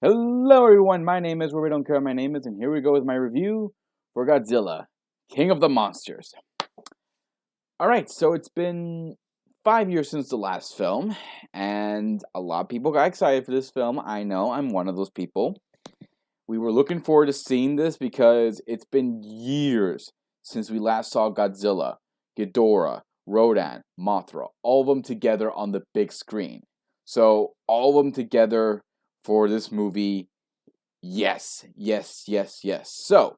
Hello everyone, my name is Where We Don't Care My Name Is, and here we go with my review for Godzilla, King of the Monsters. Alright, so it's been 5 years since the last film, and a lot of people got excited for this film. I know, I'm one of those people. We were looking forward to seeing this because it's been years since we last saw Godzilla, Ghidorah, Rodan, Mothra, all of them together on the big screen. So, all of them together for this movie. Yes, yes, yes, yes. So,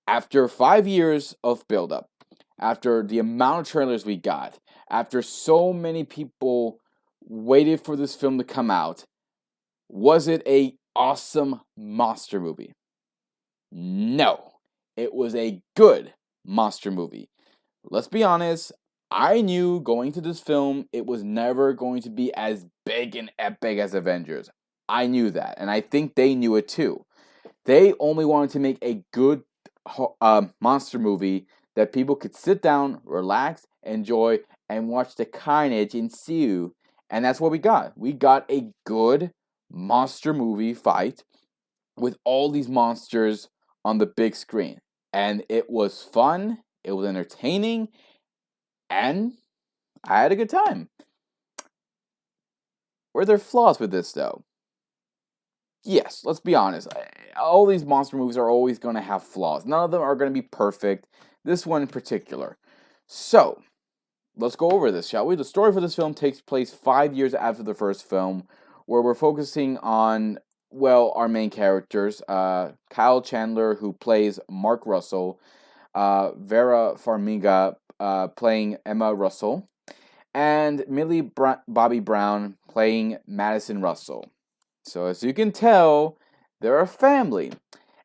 after 5 years of buildup, after the amount of trailers we got, after so many people waited for this film to come out, was it a awesome monster movie? No. It was a good monster movie. Let's be honest, I knew going to this film it was never going to be as big and epic as Avengers. I knew that, and I think they knew it too. They only wanted to make a good monster movie that people could sit down, relax, enjoy, and watch the carnage ensue. And that's what we got. We got a good monster movie fight with all these monsters on the big screen. And it was fun, it was entertaining, and I had a good time. Were there flaws with this, though? Yes, let's be honest. All these monster movies are always going to have flaws. None of them are going to be perfect. This one in particular. So, let's go over this, shall we? The story for this film takes place 5 years after the first film, where we're focusing on, well, our main characters. Kyle Chandler, who plays Mark Russell. Vera Farmiga, playing Emma Russell. And Bobby Brown, playing Madison Russell. So as you can tell, they're a family.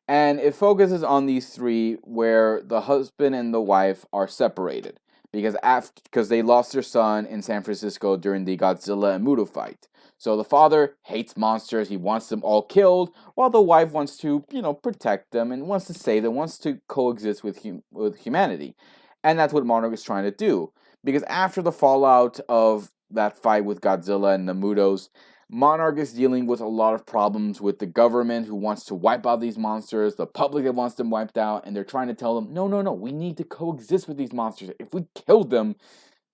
And it focuses on these three where the husband and the wife are separated because they lost their son in San Francisco during the Godzilla and Muto fight. So the father hates monsters, he wants them all killed, while the wife wants to, protect them and wants to save them, wants to coexist with humanity. And that's what Monarch is trying to do. Because after the fallout of that fight with Godzilla and the Mutos, Monarch is dealing with a lot of problems with the government who wants to wipe out these monsters, the public that wants them wiped out, and they're trying to tell them, no, no, no, we need to coexist with these monsters. If we killed them,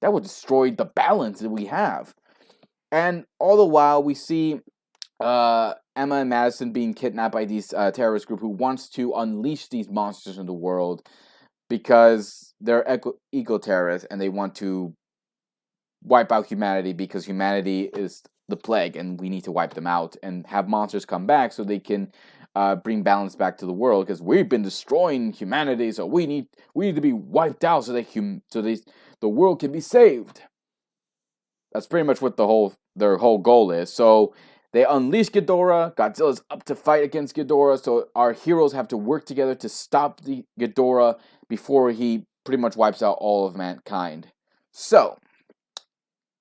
that would destroy the balance that we have. And all the while, we see Emma and Madison being kidnapped by these terrorist group who wants to unleash these monsters in the world because they're eco-terrorists and they want to wipe out humanity because humanity is the plague and we need to wipe them out and have monsters come back so they can bring balance back to the world because we've been destroying humanity, so we need to be wiped out so the world can be saved. That's pretty much what their whole goal is. So they unleash Ghidorah. Godzilla's up to fight against Ghidorah, so our heroes have to work together to stop the Ghidorah before he pretty much wipes out all of mankind. So,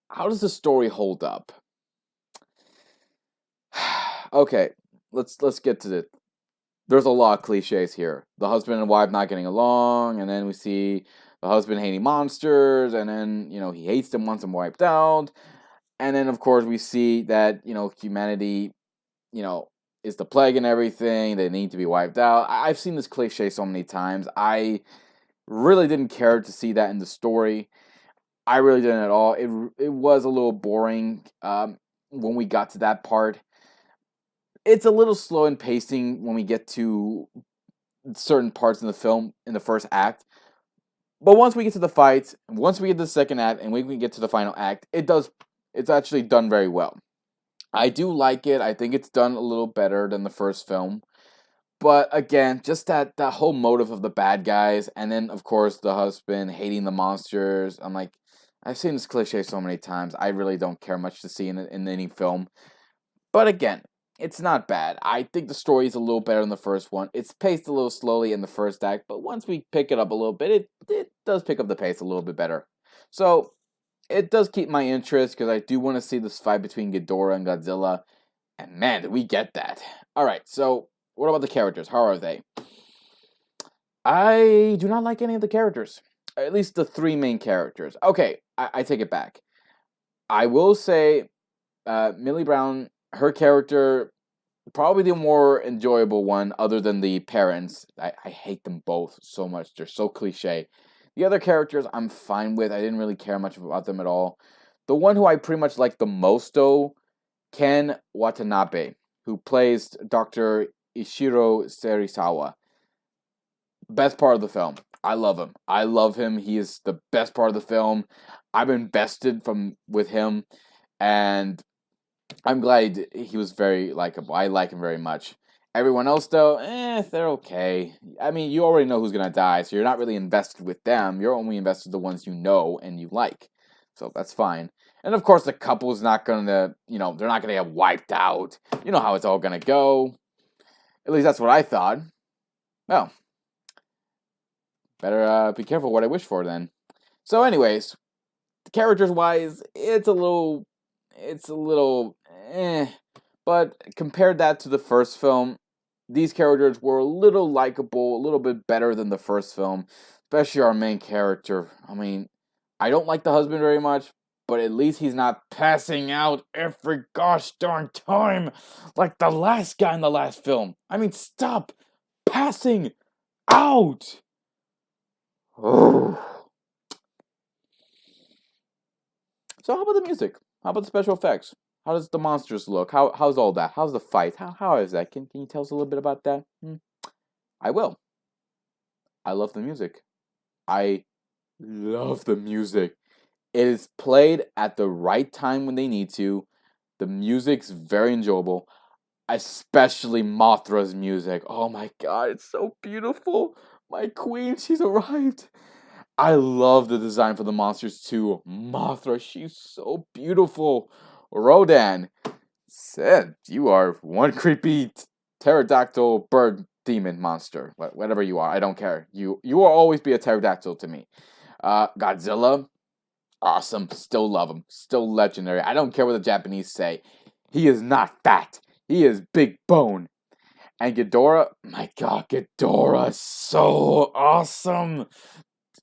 how does the story hold up? Okay, let's get to it. There's a lot of cliches here. The husband and wife not getting along, and then we see the husband hating monsters, and then, he hates them, wants them wiped out. And then, of course, we see that, humanity, is the plague and everything. They need to be wiped out. I've seen this cliche so many times. I really didn't care to see that in the story. I really didn't at all. It was a little boring when we got to that part. It's a little slow in pacing when we get to certain parts in the film in the first act. But once we get to the fights, once we get to the second act, and we get to the final act, it's actually done very well. I do like it. I think it's done a little better than the first film. But again, just that whole motive of the bad guys, and then of course the husband hating the monsters. I'm like, I've seen this cliche so many times. I really don't care much to see in any film. But again, it's not bad. I think the story is a little better than the first one. It's paced a little slowly in the first act, but once we pick it up a little bit, it does pick up the pace a little bit better. So it does keep my interest because I do want to see this fight between Ghidorah and Godzilla. And man, did we get that. Alright, so what about the characters? How are they? I do not like any of the characters. At least the three main characters. Okay, I take it back. I will say, Millie Brown, her character Probably the more enjoyable one, other than the parents. I hate them both so much. They're so cliche. The other characters I'm fine with. I didn't really care much about them at all. The one who I pretty much like the most, though, Ken Watanabe, who plays Dr. Ishiro Serizawa. Best part of the film. I love him. I love him. He is the best part of the film. I'm invested from with him, and I'm glad he was very likable. I like him very much. Everyone else, though, they're okay. I mean, you already know who's gonna die, so you're not really invested with them. You're only invested in the ones you know and you like. So that's fine. And of course, the couple's not gonna, they're not gonna get wiped out. You know how it's all gonna go. At least that's what I thought. Well, better be careful what I wish for then. So, anyways, characters wise, it's a little, but compared that to the first film, these characters were a little likable, a little bit better than the first film, especially our main character. I mean, I don't like the husband very much, but at least he's not passing out every gosh darn time like the last guy in the last film. I mean, stop passing out. Oh. So how about the music? How about the special effects? How does the monsters look? How's all that? How's the fight? How is that? Can you tell us a little bit about that? I will. I love the music. I love the music. It is played at the right time when they need to. The music's very enjoyable, especially Mothra's music. Oh my god, it's so beautiful. My queen, she's arrived. I love the design for the monsters too. Mothra, she's so beautiful. Rodan said, "You are one creepy pterodactyl bird demon monster. Whatever you are, I don't care. You will always be a pterodactyl to me." Godzilla, awesome. Still love him. Still legendary. I don't care what the Japanese say. He is not fat. He is big bone. And Ghidorah, my god, Ghidorah, so awesome.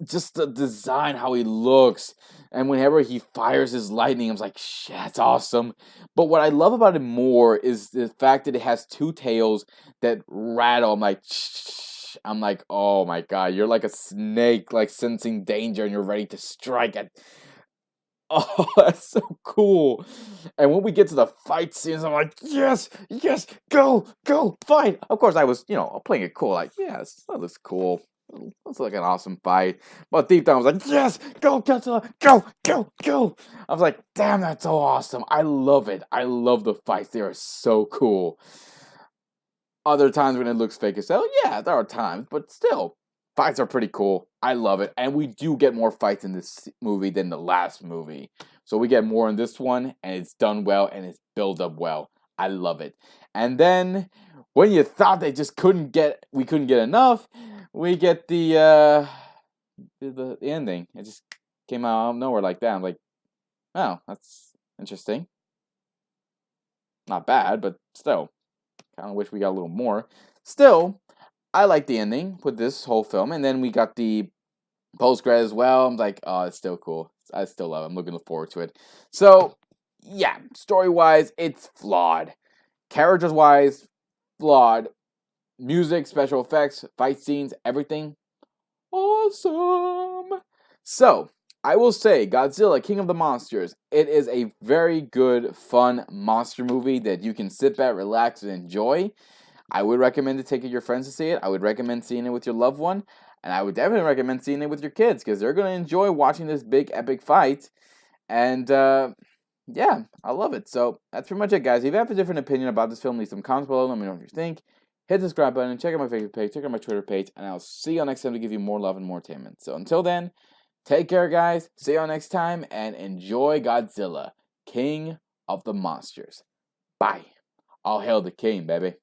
Just the design, how he looks, and whenever he fires his lightning, I'm like, shit, that's awesome. But what I love about it more is the fact that it has two tails that rattle. I'm like, oh my god, you're like a snake, like sensing danger, and you're ready to strike it. Oh, that's so cool. And when we get to the fight scenes, I'm like, yes, yes, go, fight. Of course, I was, playing it cool, like, yes, that looks cool. Looks like an awesome fight. But deep down, I was like, yes, go, Godzilla, go, go. I was like, damn, that's so awesome. I love it. I love the fights. They are so cool. Other times when it looks fake as hell, yeah, there are times, but still, fights are pretty cool. I love it. And we do get more fights in this movie than the last movie. So we get more in this one, and it's done well, and it's built up well. I love it. And then, when you thought we couldn't get enough, we get the ending. It just came out of nowhere like that. I'm like, oh, that's interesting. Not bad, but still, kind of wish we got a little more. Still, I like the ending with this whole film, and then we got the post-credit as well. I'm like, oh, it's still cool. I still love it. I'm looking forward to it. So, yeah, story-wise, it's flawed. Characters-wise, flawed. Music, special effects, fight scenes, everything, awesome. So, I will say, Godzilla, King of the Monsters, it is a very good, fun monster movie that you can sit back, relax, and enjoy. I would recommend taking your friends to see it. I would recommend seeing it with your loved one. And I would definitely recommend seeing it with your kids, because they're going to enjoy watching this big, epic fight. And, yeah, I love it. So, that's pretty much it, guys. If you have a different opinion about this film, leave some comments below. Let me know what you think. Hit the subscribe button, check out my Facebook page, check out my Twitter page, and I'll see you next time to give you more love and more entertainment. So until then, take care, guys. See you next time, and enjoy Godzilla, King of the Monsters. Bye. All hail the king, baby.